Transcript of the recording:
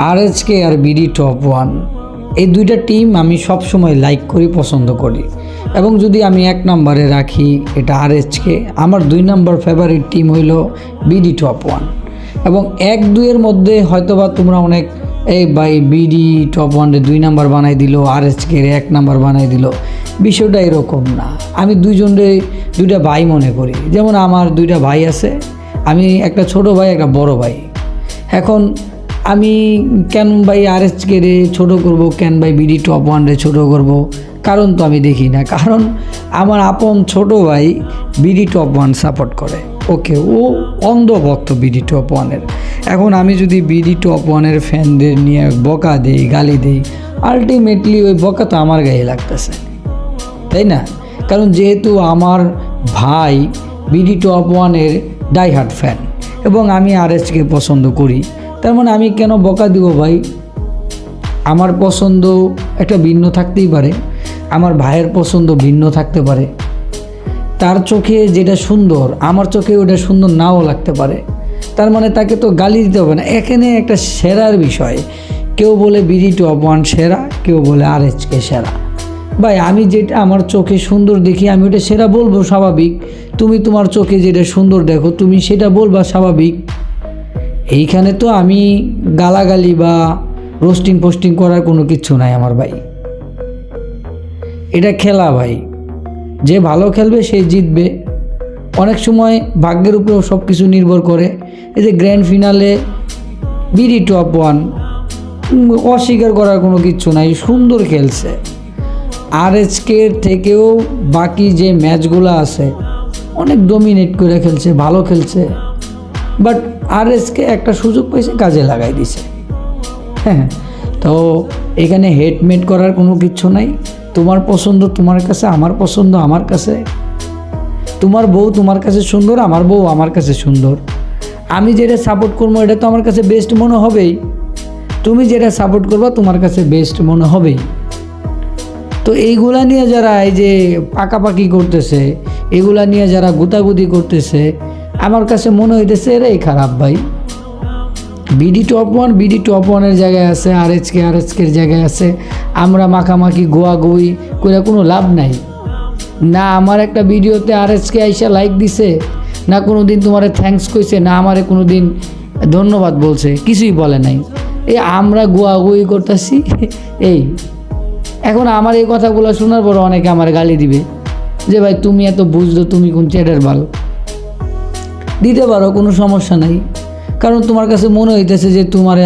আরএচকে আর BD top one এই দুইটা team আমি সবসময় লাইক করি, পছন্দ করি। এবং যদি আমি এক নম্বরে রাখি এটা আরএচকে, আমার 2 নম্বর ফেভারিট টিম হইল বিডি টপ ওয়ান। এবং 1-2 মধ্যে হয়তোবা তোমরা অনেক এই ভাই বিডি টপ ওয়ানে 2 নম্বর বানাই দিল, আরএচকে 1 নম্বর বানাই দিল। বিষয়টা এরকম না। আমি দুইটা ভাই মনে করি। যেমন আমার 2টা ভাই আছে, আমি একটা ছোট ভাই একটা বড় ভাই। এখন আমি কেন ভাই আরএচকে রে ছোটো করব, কেন ভাই বিডি টপ ওয়ান রে ছোটো করব, কারণ তো আমি দেখি না। কারণ আমার আপন ছোট ভাই বিডি টপ ওয়ান সাপোর্ট করে, ওকে, ও অন্ধভক্ত বিডি টপ ওয়ানের। এখন আমি যদি বিডি টপ ওয়ানের ফ্যানদের নিয়ে বকা দেই, গালি দেই, আলটিমেটলি ওই বকা তো আমার গায়ে লাগতেছে, তাই না? কারণ যেহেতু আমার ভাই বিডি টপ ওয়ানের ডাইহার্ট ফ্যান এবং আমি আরএচকে পছন্দ করি, তার মানে আমি কেন বকা দিব ভাই? আমার পছন্দ একটা ভিন্ন থাকতেই পারে, আমার ভাইয়ের পছন্দ ভিন্ন থাকতে পারে। তার চোখে যেটা সুন্দর আমার চোখে ওটা সুন্দর নাও লাগতে পারে। তার মানে তাকে তো গালি দিতে হবে না। এখানে একটা সেরার বিষয়, কেউ বলে বিডি টপ ওয়ান সেরা, কেউ বলে আরএচকে সেরা। ভাই আমি যেটা আমার চোখে সুন্দর দেখি আমি ওটা সেরা বলবো, স্বাভাবিক। তুমি তোমার চোখে যেটা সুন্দর দেখো তুমি সেটা বলবা, স্বাভাবিক। এইখানে তো আমি গালাগালি বা রোস্টিং পোস্টিং করার কোনো কিছু নাই আমার ভাই। এটা খেলা ভাই, যে ভালো খেলবে সে জিতবে। অনেক সময় ভাগ্যের উপরেও সব কিছু নির্ভর করে। এই যে grand finale BD top one, অস্বীকার করার কোনো কিছু নাই, সুন্দর খেলছে। আরএচকের থেকেও বাকি যে ম্যাচগুলো আছে অনেক ডমিনেট করে খেলছে, ভালো খেলছে। বাট আরএচকে একটা সুযোগ পেয়েছে, কাজে লাগাই দিছে। হ্যাঁ, তো এখানে হেটমেট করার কোনো কিছু নাই। তোমার পছন্দ তোমার কাছে, আমার পছন্দ আমার কাছে। তোমার বউ তোমার কাছে সুন্দর, আমার বউ আমার কাছে সুন্দর। আমি যেটা সাপোর্ট করবো এটা তো আমার কাছে বেস্ট মনে হবেই। তুমি যেটা সাপোর্ট করবা তোমার কাছে বেস্ট মনে হবেই। তো এইগুলা নিয়ে যারা এই যে পাকাপাকি করতেছে, এগুলা নিয়ে যারা গুতাগুতি করতেছে, আমার কাছে মনে হইতেছে এরাই খারাপ ভাই। বিডি টপ ওয়ানের জায়গায় আছে, আরএচকের জায়গায় আছে। আমরা মাখামাখি গোয়াগুই করে কোনো লাভ নাই। না আমার একটা ভিডিওতে আরএচকে আইসা লাইক দিছে, না কোনো দিন তোমারে থ্যাঙ্কস কইছে, না আমারে কোনো দিন ধন্যবাদ বলছে, কিছুই বলে নাই। এই আমরা গোয়াগুই করতেছি এই। এখন আমার এই কথাগুলো শোনার পর অনেকে আমার গালি দিবে যে ভাই তুমি এত বুঝলো, তুমি কোন চ্যাটের বাল। দিতে পারো, কোনো সমস্যা নাই। কারণ তোমার কাছে মনে হইতেছে যে তোমার